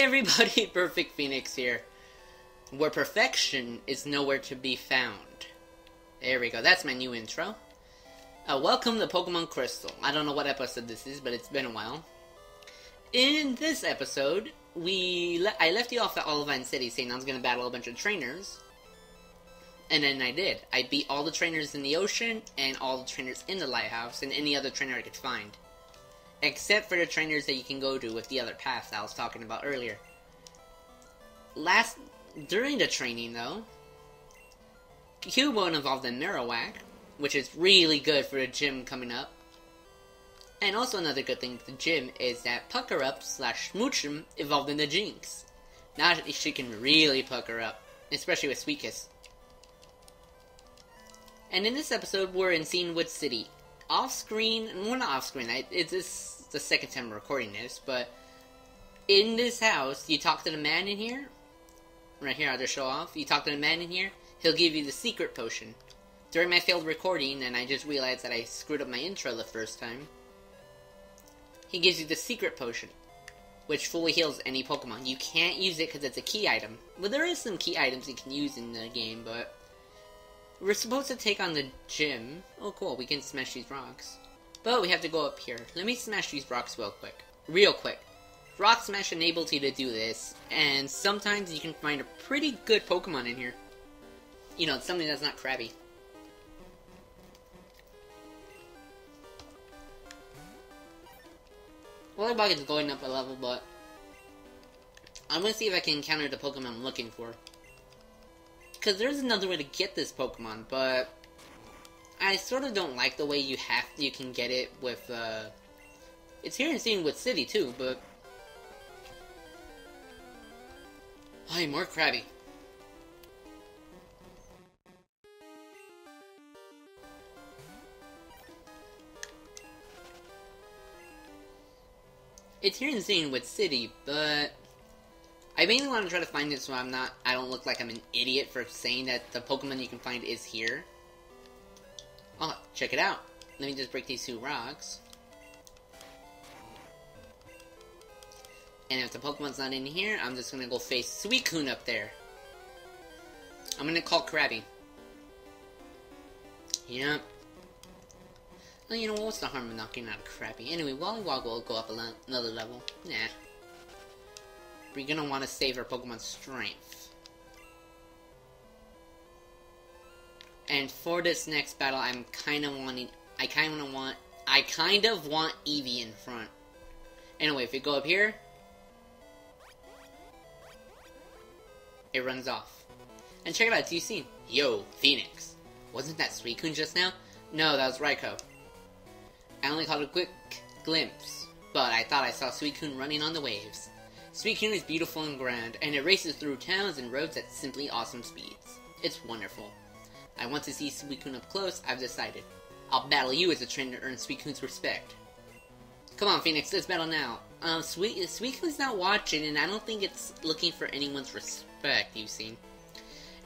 everybody, Perfect Phoenix here, where perfection is nowhere to be found. There we go, that's my new intro. Welcome to Pokemon Crystal. I don't know what episode this is, but it's been a while. In this episode, I left you off at Olivine City saying I was going to battle a bunch of trainers. And then I did. I beat all the trainers in the ocean, and all the trainers in the lighthouse, and any other trainer I could find. Except for the trainers that you can go to with the other paths I was talking about earlier. During the training, though, Cubone evolved in Marowak, which is really good for the gym coming up. And also another good thing with the gym is that Pucker-Up/Smoochum evolved into Jinx. Now she can really pucker up, especially with Sweet Kiss. And in this episode, we're in Cianwood City. Off-screen, well not off-screen, it's the second time I'm recording this, but in this house, you talk to the man in here. Right here, I'll just show off. You talk to the man in here, he'll give you the secret potion. During my failed recording, and I just realized that I screwed up my intro the first time, he gives you the secret potion, which fully heals any Pokemon. You can't use it because it's a key item. Well, there is some key items you can use in the game, but we're supposed to take on the gym. Oh, cool, we can smash these rocks. But we have to go up here. Let me smash these rocks real quick. Rock Smash enables you to do this, and sometimes you can find a pretty good Pokemon in here. You know, something that's not crabby. Volleyball is going up a level, but I'm gonna see if I can encounter the Pokemon I'm looking for. Because there's another way to get this Pokemon, but I sort of don't like the way you can get it with, it's here in Cianwood City too, but I'm more crabby. It's here in Cianwood City, but I mainly want to try to find it so I don't look like I'm an idiot for saying that the Pokemon you can find is here. Oh, check it out. Let me just break these two rocks. And if the Pokemon's not in here, I'm just gonna go face Suicune up there. I'm gonna call Krabby. Yep. Well, you know, what's the harm of knocking out a Krabby? Anyway, Wollywog will go up another level. Nah. We're gonna want to save our Pokemon's strength. And for this next battle, I kind of want Eevee in front. Anyway, if we go up here, it runs off. And check it out, do you see? Yo, Phoenix. Wasn't that Suicune just now? No, that was Raikou. I only caught a quick glimpse, but I thought I saw Suicune running on the waves. Suicune is beautiful and grand, and it races through towns and roads at simply awesome speeds. It's wonderful. I want to see Suicune up close, I've decided. I'll battle you as a trainer to earn Suicune's respect. Come on, Phoenix, let's battle now. Suicune's not watching, and I don't think it's looking for anyone's respect, Ucine.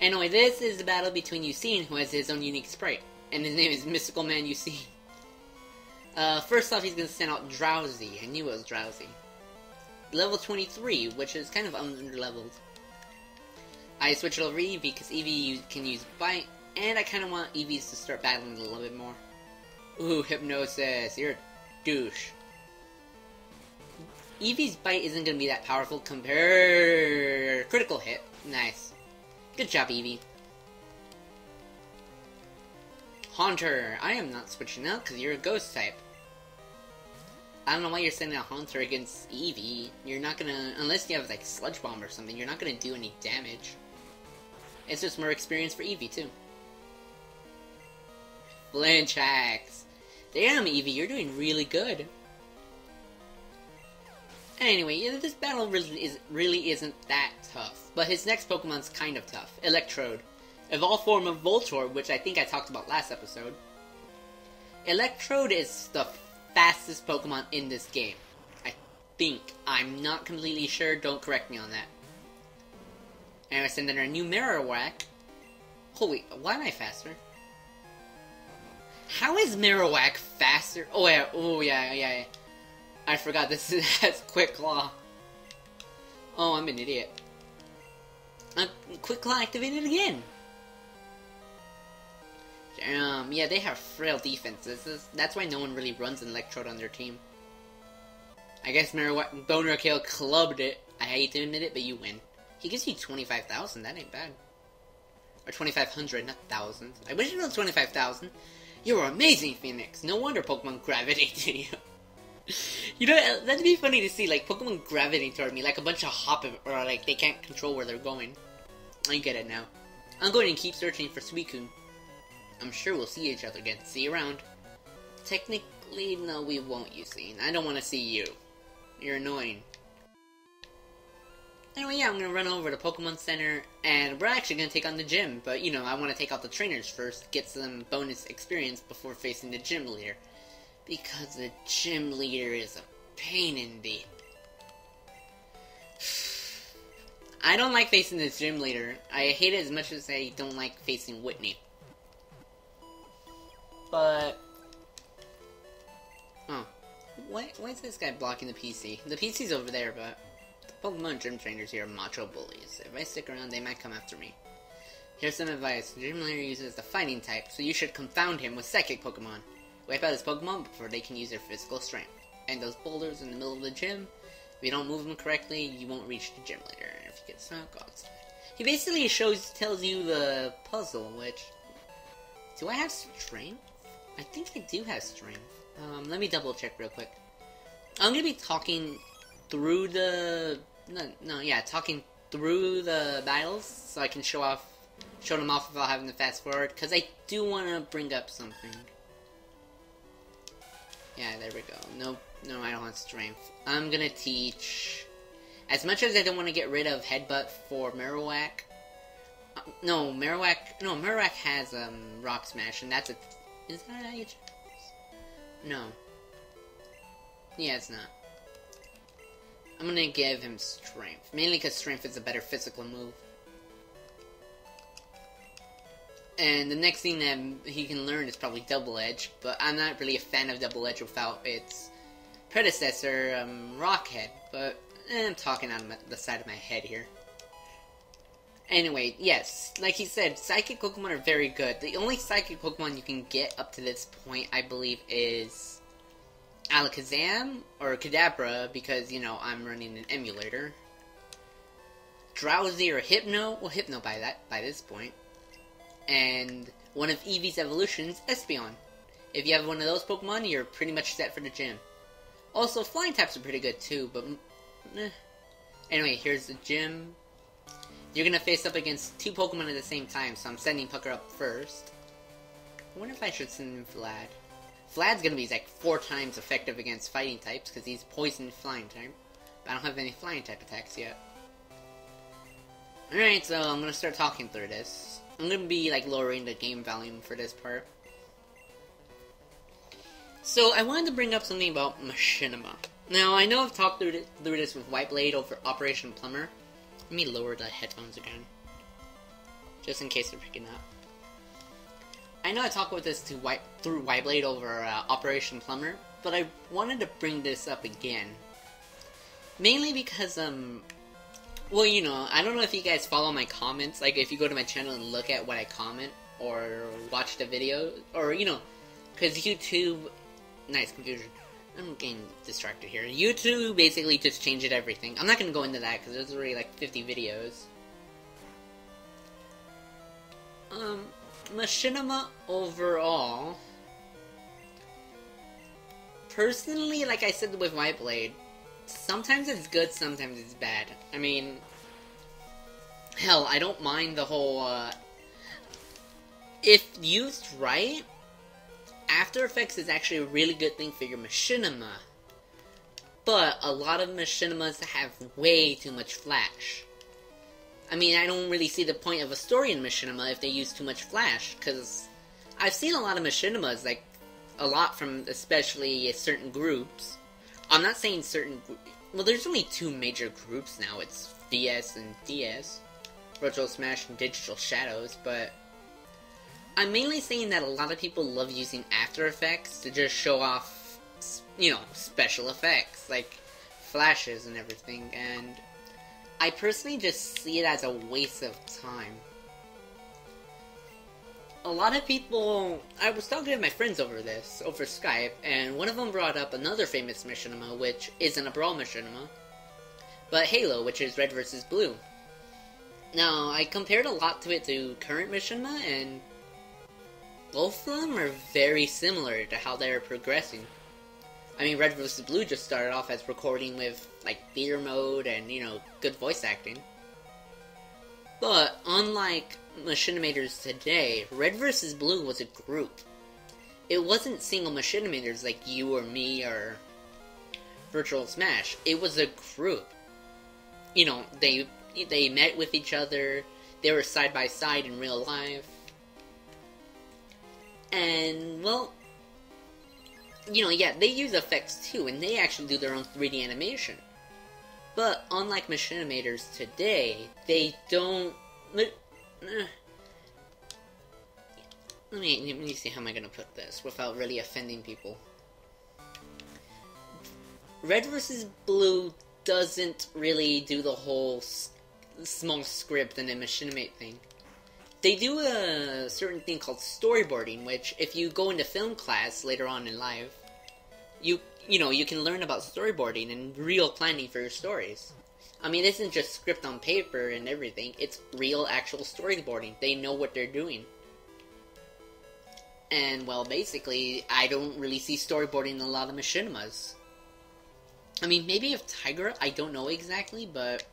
Anyway, this is the battle between Ucine, who has his own unique sprite, and his name is Mystical Man Ucine. First off, he's gonna send out Drowsy. I knew it was Drowsy. Level 23, which is kind of under-leveled. I switched over Eevee because Eevee can use Bite, and I kind of want Eevees to start battling a little bit more. Ooh, Hypnosis, you're a douche. Eevee's Bite isn't going to be that powerful compared... Critical hit. Nice. Good job, Eevee. Haunter, I am not switching out because you're a ghost type. I don't know why you're sending a Haunter against Eevee. You're not gonna... Unless you have, like, Sludge Bomb or something, you're not gonna do any damage. It's just more experience for Eevee, too. Flinch Axe. Damn, Eevee, you're doing really good. Anyway, yeah, this battle really isn't that tough. But his next Pokemon's kind of tough. Electrode. Evolved form of Voltorb, which I think I talked about last episode. Electrode is the fastest Pokemon in this game. I think. I'm not completely sure, don't correct me on that. And I send in our new Marowak. Holy, why am I faster? How is Marowak faster? Oh yeah, yeah. I forgot this has Quick Claw. Oh, I'm an idiot. Quick Claw activated again! Yeah, they have frail defenses. That's why no one really runs an Electrode on their team. I guess Boner Kill clubbed it. I hate to admit it, but you win. He gives you 25,000, that ain't bad. Or 2,500, not thousands. I wish it was 25,000. You're amazing, Phoenix. No wonder Pokemon gravitate to you. You know, that'd be funny to see, like, Pokemon gravitating toward me, like a bunch of or like, they can't control where they're going. I get it now. I'm going to keep searching for Suicune. I'm sure we'll see each other again. See you around. Technically, no, we won't, Usain. I don't want to see you. You're annoying. Anyway, yeah, I'm going to run over to Pokemon Center, and we're actually going to take on the gym. But, you know, I want to take out the trainers first, get some bonus experience before facing the gym leader. Because the gym leader is a pain in the... I don't like facing this gym leader. I hate it as much as I don't like facing Whitney. But... Oh. Why is this guy blocking the PC? The PC's over there, but... The Pokemon gym trainers here are macho bullies. If I stick around, they might come after me. Here's some advice. The gym leader uses the fighting type, so you should confound him with psychic Pokemon. Wipe out his Pokemon before they can use their physical strength. And those boulders in the middle of the gym, if you don't move them correctly, you won't reach the gym leader. And if you get stuck, he basically tells you the puzzle, which... Do I have strength? I think I do have strength. Let me double check real quick. I'm gonna be talking through the... talking through the battles, so I can show them off without having to fast forward, because I do want to bring up something. Yeah, there we go. No, I don't have strength. I'm gonna teach... As much as I don't want to get rid of Headbutt for Marowak... Marowak has, Rock Smash, and that's a... Is that how you choose? No. Yeah, it's not. I'm gonna give him Strength. Mainly because Strength is a better physical move. And the next thing that he can learn is probably Double Edge, but I'm not really a fan of Double Edge without its predecessor, Rockhead, but I'm talking on the side of my head here. Anyway, yes, like he said, Psychic Pokemon are very good. The only Psychic Pokemon you can get up to this point, I believe, is Alakazam or Kadabra, because, you know, I'm running an emulator. Drowsy or Hypno, well, Hypno by this point. And one of Eevee's evolutions, Espeon. If you have one of those Pokemon, you're pretty much set for the gym. Also, flying types are pretty good too, but... Anyway, here's the gym. You're gonna face up against two Pokemon at the same time, so I'm sending Pucker up first. I wonder if I should send in Vlad. Vlad's gonna be like 4 times effective against fighting types, because he's poison flying type. But I don't have any flying type attacks yet. Alright, so I'm gonna start talking through this. I'm gonna be, like, lowering the game volume for this part. So, I wanted to bring up something about Machinima. Now, I know I've talked through this with Whiteblade over Operation Plumber. Let me lower the headphones again. Just in case they're picking up. I know I talked about this through Whiteblade over Operation Plumber, but I wanted to bring this up again. Mainly because, well, you know, I don't know if you guys follow my comments, like, if you go to my channel and look at what I comment, or watch the video, or, you know, because YouTube... Nice confusion. I'm getting distracted here. YouTube basically just changed everything. I'm not going to go into that, because there's already, like, 50 videos. Machinima overall... Personally, like I said with Whiteblade, sometimes it's good, sometimes it's bad. I mean, hell, I don't mind the whole, if used right, After Effects is actually a really good thing for your Machinima. But a lot of Machinimas have way too much flash. I mean, I don't really see the point of a story in Machinima if they use too much flash, because I've seen a lot of Machinimas, like, a lot from especially certain groups. I'm not saying certain... Well, there's only 2 major groups now. It's VS and DS. Virtual Smash and Digital Shadows, but... I'm mainly saying that a lot of people love using After Effects to just show off, you know, special effects, like flashes and everything, and I personally just see it as a waste of time. A lot of people... I was talking to my friends over Skype, and one of them brought up another famous machinima, which isn't a brawl machinima, but Halo, which is Red vs. Blue. Now, I compared a lot to it to current machinima, and both of them are very similar to how they're progressing. I mean, Red vs. Blue just started off as recording with, like, theater mode and, you know, good voice acting. But, unlike machinimators today, Red vs. Blue was a group. It wasn't single machinimators like you or me or Virtual Smash. It was a group. You know, they met with each other, they were side by side in real life. And, well, you know, yeah, they use effects too, and they actually do their own 3D animation. But, unlike machinimators today, they don't... Let me see how am I gonna put this without really offending people. Red vs. Blue doesn't really do the whole small script and then machinimate thing. They do a certain thing called storyboarding, which if you go into film class later on in life, you know, you can learn about storyboarding and real planning for your stories. I mean, it isn't just script on paper and everything, it's real actual storyboarding. They know what they're doing. And, well, basically, I don't really see storyboarding in a lot of machinimas. I mean, maybe if Tiger, I don't know exactly, but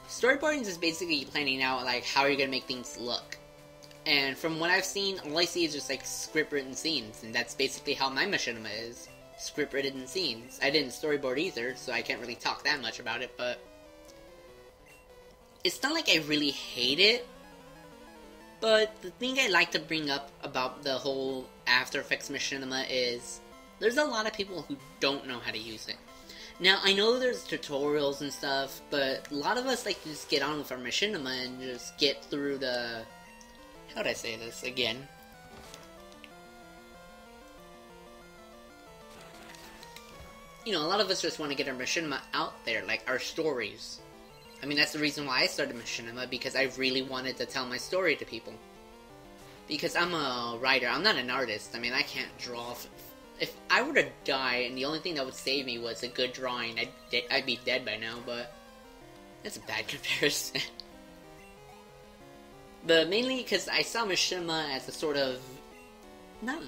storyboarding is basically planning out, like, how you're gonna make things look. And from what I've seen, all I see is just, like, script-written scenes, and that's basically how my machinima is. Script-written scenes. I didn't storyboard either, so I can't really talk that much about it, but it's not like I really hate it. But the thing I like to bring up about the whole After Effects machinima is there's a lot of people who don't know how to use it. Now, I know there's tutorials and stuff, but a lot of us like to just get on with our machinima and just get through the... How'd I say this again? You know, a lot of us just want to get our machinima out there, like our stories. I mean, that's the reason why I started machinima, because I really wanted to tell my story to people. Because I'm a writer, I'm not an artist. I mean, I can't draw. If I were to die and the only thing that would save me was a good drawing, I'd be dead by now, but that's a bad comparison. But mainly because I saw machinima as a sort of, not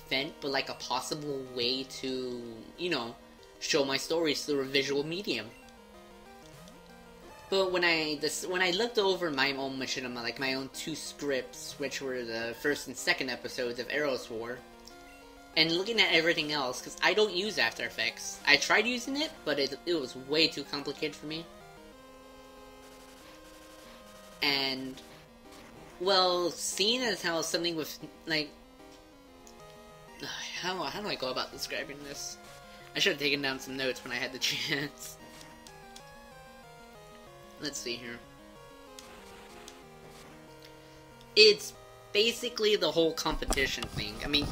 vent, but like a possible way to, you know, show my stories through a visual medium. But when I looked over my own machinima, like my own 2 scripts, which were the first and second episodes of Eros War, and looking at everything else, because I don't use After Effects. I tried using it, but it was way too complicated for me. And, well, seeing as how something with, like, how do I go about describing this? I should have taken down some notes when I had the chance. Let's see here. It's basically the whole competition thing. I mean,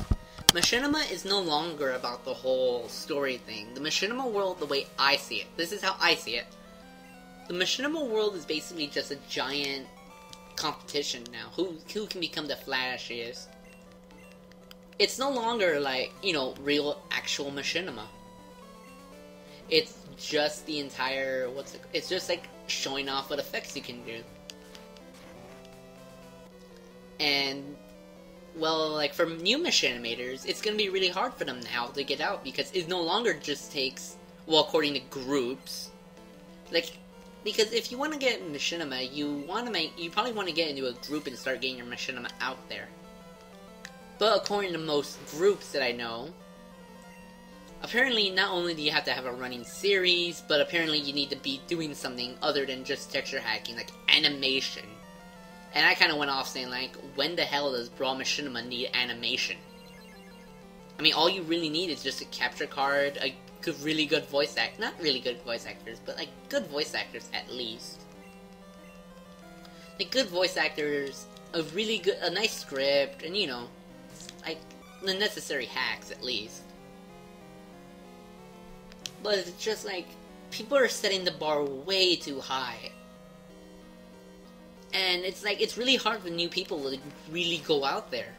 machinima is no longer about the whole story thing. The machinima world, the way I see it, this is how I see it. The machinima world is basically just a giant competition now. Who can become the flashiest? It's no longer like, you know, real actual machinima. It's just the entire, it's just like showing off what effects you can do. And, well, like for new machinimators, it's gonna be really hard for them now to get out, because it no longer just takes, well, according to groups, like, because if you want to get machinima, you probably want to get into a group and start getting your machinima out there. But according to most groups that I know, apparently not only do you have to have a running series, but apparently you need to be doing something other than just texture hacking, like animation. And I kind of went off saying, like, when the hell does Brawl Machinima need animation? I mean, all you really need is just a capture card, a really good voice act, not really good voice actors, but like good voice actors at least. Like good voice actors, a nice script, and you know, like the necessary hacks at least. But it's just like, people are setting the bar way too high. And it's like, it's really hard for new people to really go out there.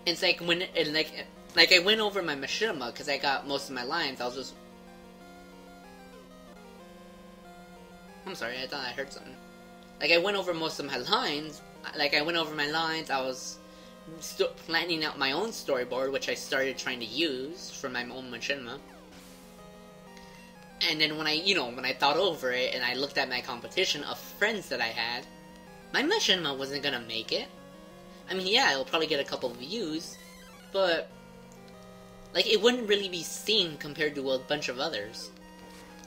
It's like, when, and like I went over my Machinima, because I got most of my lines, I was just... I'm sorry, I thought I heard something. Like, I went over most of my lines, I was planning out my own storyboard, which I started trying to use for my own Machinima. And then when I thought over it, and I looked at my competition of friends that I had, my Machinima wasn't gonna make it. I mean, yeah, it'll probably get a couple of views, but, like, it wouldn't really be seen compared to a bunch of others.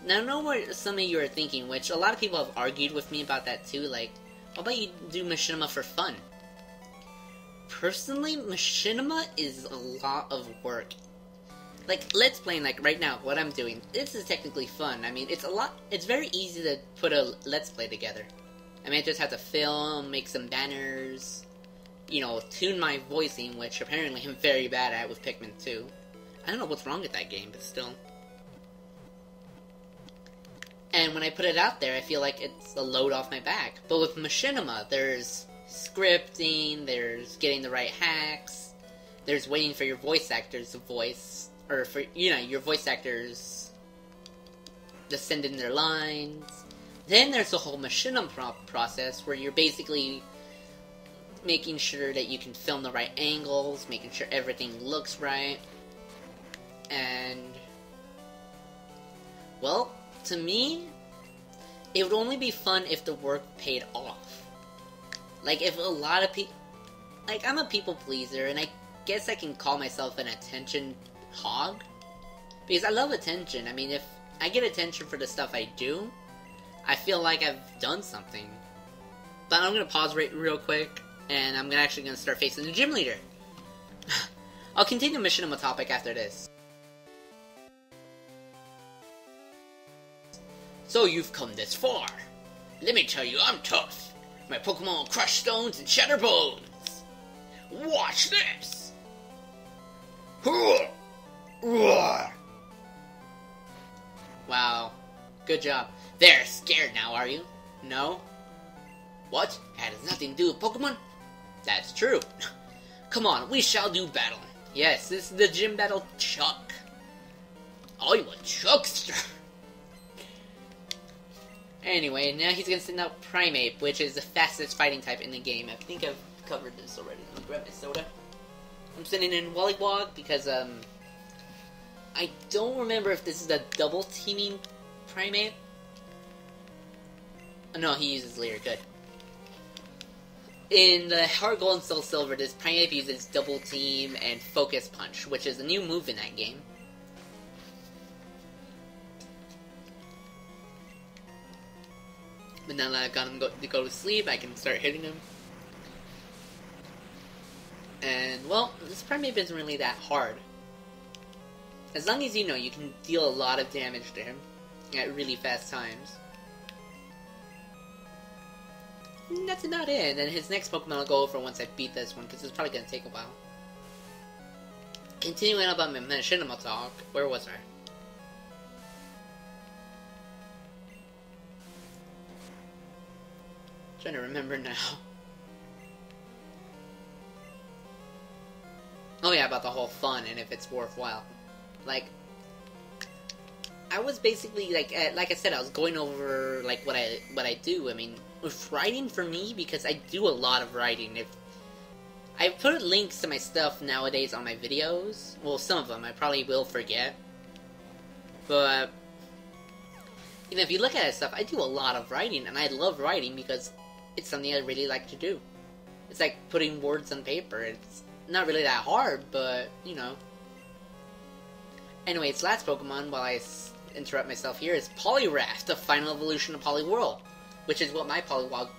Now, I know what some of you are thinking, which a lot of people have argued with me about that too, like, how about you do Machinima for fun? Personally, Machinima is a lot of work. Like, Let's Playing, like, right now, what I'm doing, this is technically fun. I mean, it's very easy to put a Let's Play together. I mean, I just have to film, make some banners, you know, tune my voicing, which apparently I'm very bad at with Pikmin 2. I don't know what's wrong with that game, but still. And when I put it out there, I feel like it's a load off my back. But with Machinima, there's scripting, there's getting the right hacks, there's waiting for your voice actors to voice, or for, you know, your voice actors to send in their lines. Then there's the whole Machinima process, where you're basically making sure that you can film the right angles, making sure everything looks right, and, well, to me, it would only be fun if the work paid off. Like, if a lot of people... Like, I'm a people pleaser, and I guess I can call myself an attention hog. Because I love attention. I mean, if I get attention for the stuff I do, I feel like I've done something. But I'm gonna pause real quick, and I'm actually gonna start facing the gym leader. I'll continue the Machinima topic after this. So you've come this far. Let me tell you, I'm tough. My Pokemon will crush stones and shatter bones. Watch this! Wow. Good job. There, scared now, are you? No? What? That has nothing to do with Pokemon? That's true. Come on, we shall do battle. Yes, this is the gym battle Chuck. Oh, you a Chuckster. Anyway, now he's gonna send out Primeape, which is the fastest fighting type in the game. I think I've covered this already. Let me grab my soda. I'm sending in Wollywog because, I don't remember if this is a double teaming Primeape. Oh, no, he uses Leer, good. In the Heart Gold and Soul Silver, this Primeape uses Double Team and Focus Punch, which is a new move in that game. But now that I've got him to go to sleep, I can start hitting him. And, well, this Primeape isn't really that hard. As long as you know, you can deal a lot of damage to him at really fast times. And that's about it. And his next Pokemon I'll go over once I beat this one, because it's probably going to take a while. Continuing about my Machinima talk, where was I? Trying to remember now. Oh yeah, about the whole fun and if it's worthwhile. Like, I was basically like I said, I was going over like what I do. I mean, with writing for me, because I do a lot of writing. If I put links to my stuff nowadays on my videos, well, some of them I probably will forget, but you know, if you look at that stuff, I do a lot of writing, and I love writing because it's something I really like to do. It's like putting words on paper. It's not really that hard, but, you know. Anyway, its last Pokemon, while I interrupt myself here, is Poliwrath, the final evolution of Poliwhirl, which is what my Poliwag...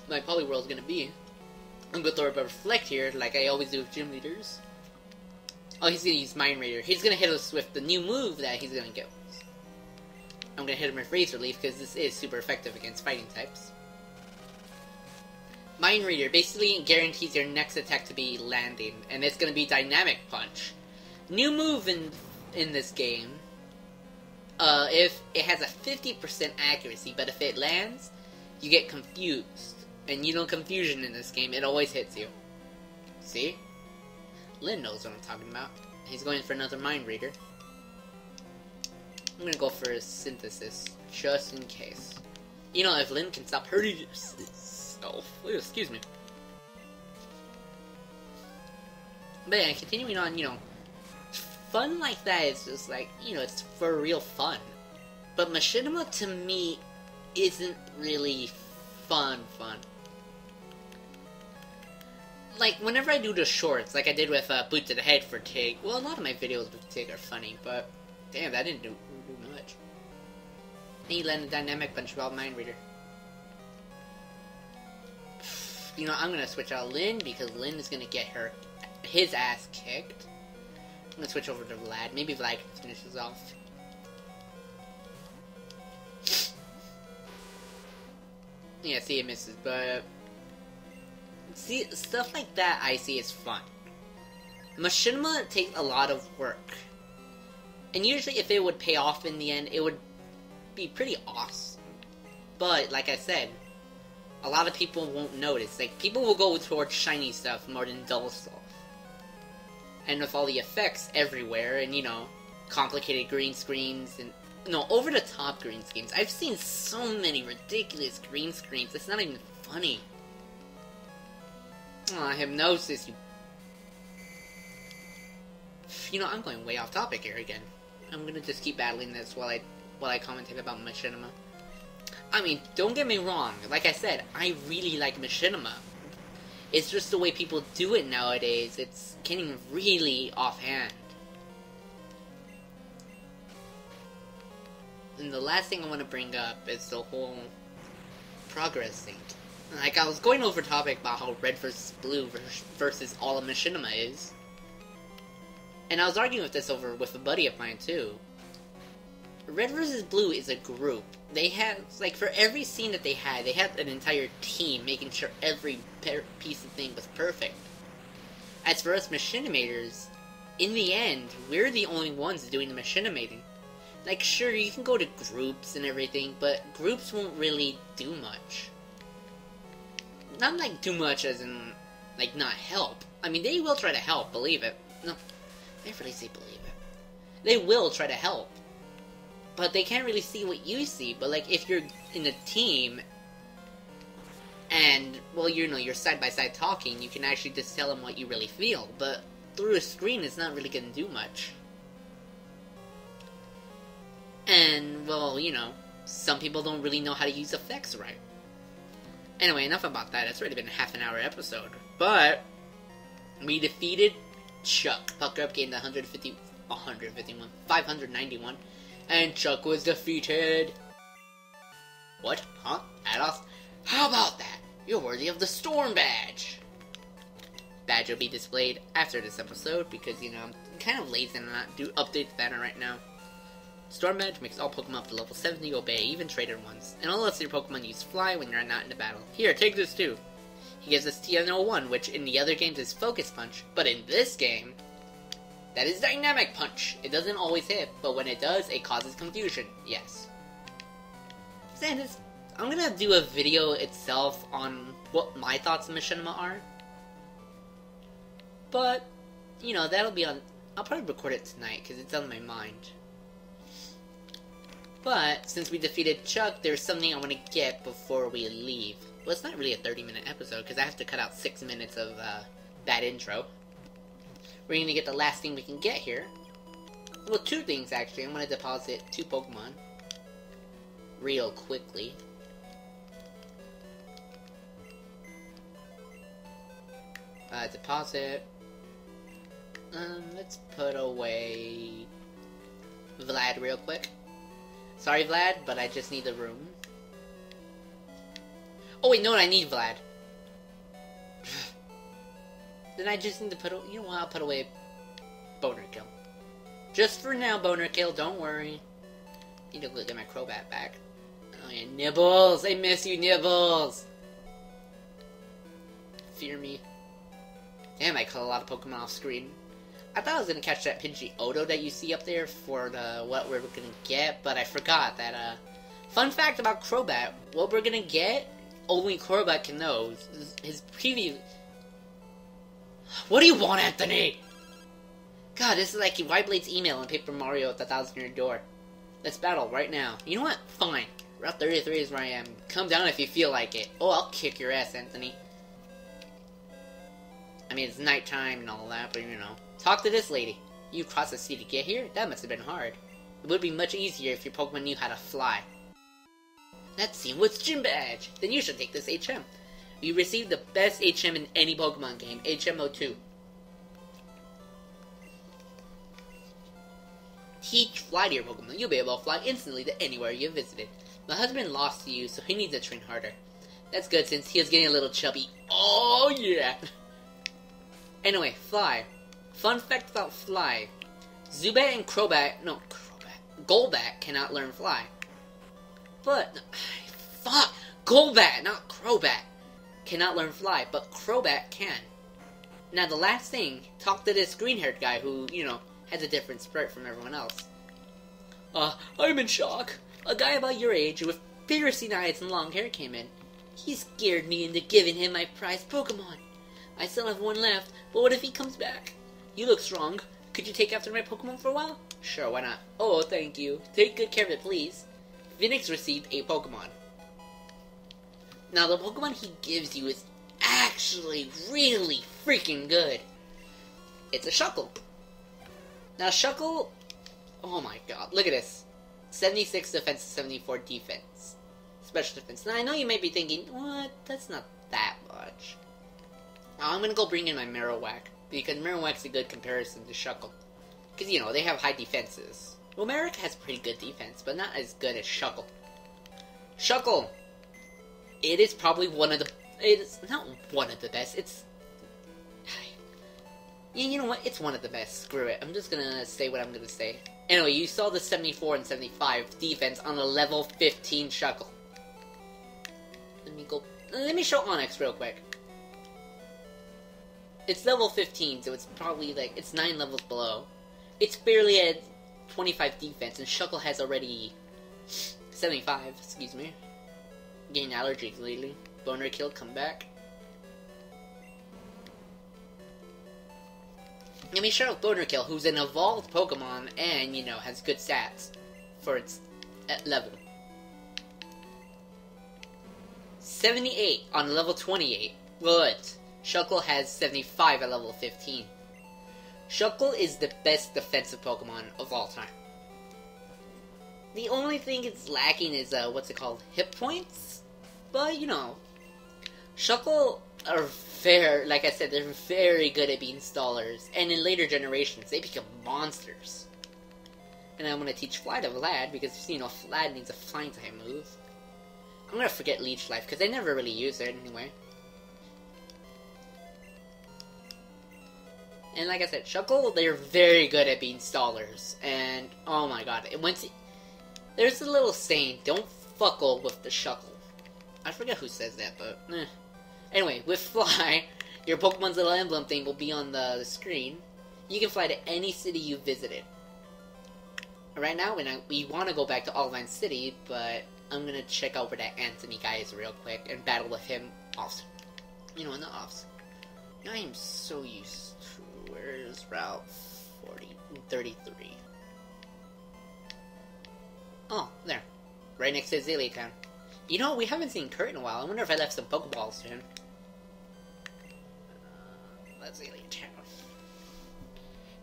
My Poliwhirl is gonna be. I'm gonna throw a Reflect here, like I always do with gym leaders. Oh, he's gonna use Mind Raider. He's gonna hit us with the new move that he's gonna get. I'm gonna hit him with Razor Leaf, because this is super effective against fighting types. Mind Reader basically guarantees your next attack to be landing, and it's gonna be Dynamic Punch. New move in this game. If it has a 50% accuracy, but if it lands, you get confused. And you know confusion in this game, it always hits you. See? Lynn knows what I'm talking about. He's going for another Mind Reader. I'm gonna go for a Synthesis, just in case. You know, if Lynn can stop hurting yourself. Oh, excuse me. But yeah, continuing on, you know, fun like that is just like, you know, it's for real fun. But Machinima, to me, isn't really fun. Like, whenever I do the shorts, like I did with Boot to the Head for Tig, well, a lot of my videos with Tig are funny, but damn, that didn't do much. He landed a Dynamic Punch without Mind Reader. You know, I'm gonna switch out Lynn, because Lynn is gonna get his ass kicked. I'm gonna switch over to Vlad. Maybe Vlad can finish this off. Yeah, see, it misses, but... See, stuff like that I see is fun. Machinima takes a lot of work. And usually if it would pay off in the end, it would be pretty awesome. But, like I said, a lot of people won't notice. Like, people will go towards shiny stuff more than dull stuff. And with all the effects everywhere, and, you know, complicated green screens, and... No, over-the-top green screens. I've seen so many ridiculous green screens, it's not even funny. Aw, Hypnosis, you know, I'm going way off topic here again. I'm gonna just keep battling this while I commentate about Machinima. I mean, don't get me wrong, like I said, I really like Machinima. It's just the way people do it nowadays, it's getting really offhand. And the last thing I want to bring up is the whole progress thing. Like, I was going over topic about how red versus blue versus all of Machinima is. And I was arguing with this over with a buddy of mine, too. Red versus blue is a group. They had, like, for every scene that they had an entire team making sure every piece of thing was perfect. As for us Machinimators, in the end, we're the only ones doing the Machinimating. Like, sure, you can go to groups and everything, but groups won't really do much. Not, like, do much as in, like, not help. I mean, they will try to help, believe it. No, they really say believe it. They will try to help. But they can't really see what you see. But, like, if you're in a team, and, well, you know, you're side-by-side talking, you can actually just tell them what you really feel. But through a screen, it's not really gonna do much. And, well, you know, some people don't really know how to use effects right. Anyway, enough about that. It's already been a half an hour episode. But we defeated Chuck. Pucker Up gained 591. And Chuck was defeated. What? Huh? Ados? How about that? You're worthy of the Storm Badge. Badge will be displayed after this episode because, you know, I'm kind of lazy and not update the banner right now. Storm Badge makes all Pokemon up to level 70 obey, even traded ones, and all lets your Pokemon use Fly when you're not in the battle. Here, take this too. He gives us TN01, which in the other games is Focus Punch, but in this game, that is Dynamic Punch. It doesn't always hit, but when it does, it causes confusion. Yes. I'm gonna do a video itself on what my thoughts on Machinima are. But, you know, that'll be on... I'll probably record it tonight, because it's on my mind. But, since we defeated Chuck, there's something I want to get before we leave. Well, it's not really a 30-minute episode, because I have to cut out 6 minutes of that intro. We're going to get the last thing we can get here. Well, 2 things, actually. I'm going to deposit 2 Pokemon. Real quickly. Deposit. Let's put away Vlad real quick. Sorry, Vlad, but I just need the room. Oh, wait, no, I need Vlad. Then I just need to put... You know what, I'll put away Boner Kill. Just for now, Boner Kill, don't worry. Need to go get my Crobat back. Oh, yeah, Nibbles! I miss you, Nibbles! fear me. Damn, I caught a lot of Pokemon off screen. I thought I was gonna catch that Pidgeotto that you see up there for the what we're gonna get, but I forgot that, fun fact about Crobat, what we're gonna get, only Crobat can know. His previous... What do you want, Anthony? God, this is like Wyblade's email and Paper Mario at the 1,000-year door. Let's battle right now. You know what? Fine. Route 33 is where I am. Come down if you feel like it. Oh, I'll kick your ass, Anthony. I mean, it's nighttime and all that, but you know. Talk to this lady. You crossed the sea to get here? That must have been hard. It would be much easier if your Pokemon knew how to fly. That's Cianwood's gym badge. Then you should take this HM. You received the best HM in any Pokemon game, HM02. Teach fly to your Pokemon. You'll be able to fly instantly to anywhere you have visited. My husband lost to you, so he needs to train harder. That's good since he was getting a little chubby. Oh yeah! Anyway, fly. Fun fact about fly. Zubat and Golbat cannot learn fly. But, fuck! Golbat, not Crobat, cannot learn fly, but Crobat can. Now the last thing, talk to this green-haired guy who, you know, has a different spirit from everyone else. I'm in shock. A guy about your age with piercing eyes and long hair came in. He scared me into giving him my prized Pokemon. I still have one left, but what if he comes back? You look strong. Could you take after my Pokemon for a while? Sure, why not? Oh, thank you. Take good care of it, please. Phoenix received a Pokemon. Now, the Pokemon he gives you is actually really freaking good. It's a Shuckle. Now, Shuckle... Oh my god, look at this. 76 defense, 74 defense. Special defense. Now, I know you may be thinking, what? That's not that much. Now, I'm gonna go bring in my Marowak, because Marowak's a good comparison to Shuckle. Because, you know, they have high defenses. Well, Marowak has pretty good defense, but not as good as Shuckle. Shuckle! It is probably one of the... It's not one of the best, it's... You know what? It's one of the best. Screw it. I'm just gonna say what I'm gonna say. Anyway, you saw the 74 and 75 defense on a level 15 Shuckle. Let me show Onyx real quick. It's level 15, so it's probably like, it's 9 levels below. It's barely at 25 defense, and Shuckle has already 75, excuse me. Getting allergies lately. Boner Kill, come back. Let me show Boner Kill, who's an evolved Pokemon, and, you know, has good stats for its level. 78 on level 28. Good. Shuckle has 75 at level 15. Shuckle is the best defensive Pokemon of all time. The only thing it's lacking is, what's it called? Hit points? But, you know, Shuckle are like I said, they're very good at being stallers. And in later generations, they become monsters. And I'm going to teach Fly to Vlad, because, you know, Vlad needs a flying type move. I'm going to forget Leech Life, because I never really use it anyway. And like I said, Shuckle, they're very good at being stallers. And, oh my god, there's a little saying, don't fuckle with the Shuckle. I forget who says that, but, eh. Anyway, with Fly, your Pokemon's little emblem thing will be on the screen. You can fly to any city you visited. Right now, we want to go back to Allvine City, but I'm going to check out where that Anthony guy is real quick and battle with him off. You know, in the offs. I am so used to... Where's Route 33? Oh, there. Right next to Azalea Town. You know, we haven't seen Kurt in a while. I wonder if I left some Pokeballs to him. Azalea Town.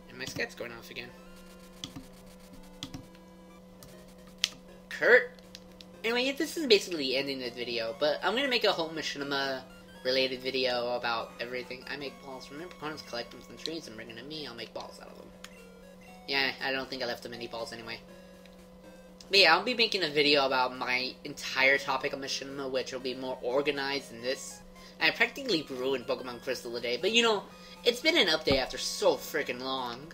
And my scat's going off again. Kurt? Anyway, this is basically ending the video, but I'm gonna make a whole Machinima related video about everything. I make balls. Remember, opponents collect them from trees and bring them to me. I'll make balls out of them. Yeah, I don't think I left them any balls anyway. But yeah, I'll be making a video about my entire topic of Machinima, which will be more organized than this. I practically ruined Pokemon Crystal today, but you know, it's been an update after so freaking long.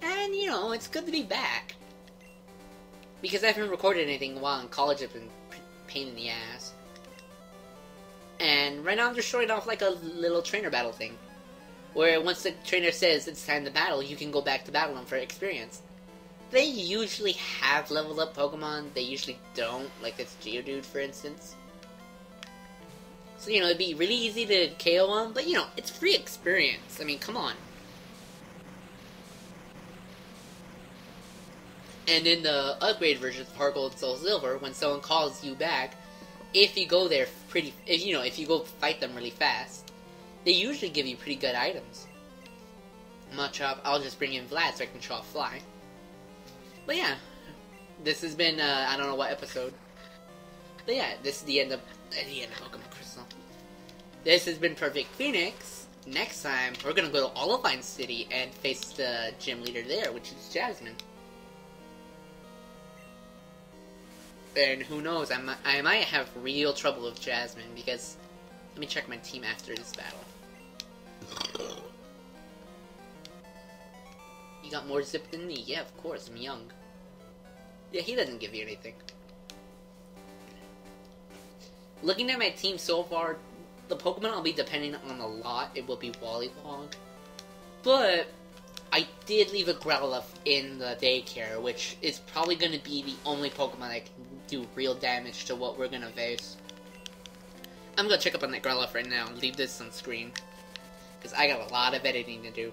And, you know, it's good to be back. Because I haven't recorded anything while in college. It's been pain in the ass. And right now I'm just showing off like a little trainer battle thing. Where once the trainer says it's time to battle, you can go back to battle them for experience. They usually have leveled up Pokemon, they usually don't, like this Geodude for instance. So, you know, it'd be really easy to KO them, but you know, it's free experience. I mean, come on. And in the upgrade version of Heart Gold and Soul Silver, when someone calls you back, if you go there if you go fight them really fast, they usually give you pretty good items. Machop, I'll just bring in Vlad so I can show off Fly. But yeah, this has been, I don't know what episode. But yeah, this is the end of Pokemon Crystal. This has been Perfect Phoenix. Next time, we're gonna go to Olivine City and face the gym leader there, which is Jasmine. And who knows, I might have real trouble with Jasmine, because... Let me check my team after this battle. You got more zip than me? Yeah, of course, I'm young. Yeah, he doesn't give you anything. Looking at my team so far, the Pokemon I'll be depending on a lot, it will be Wollywog. But, I did leave a Growlithe in the daycare, which is probably going to be the only Pokemon that can do real damage to what we're going to face. I'm going to check up on that Growlithe right now and leave this on screen, because I got a lot of editing to do.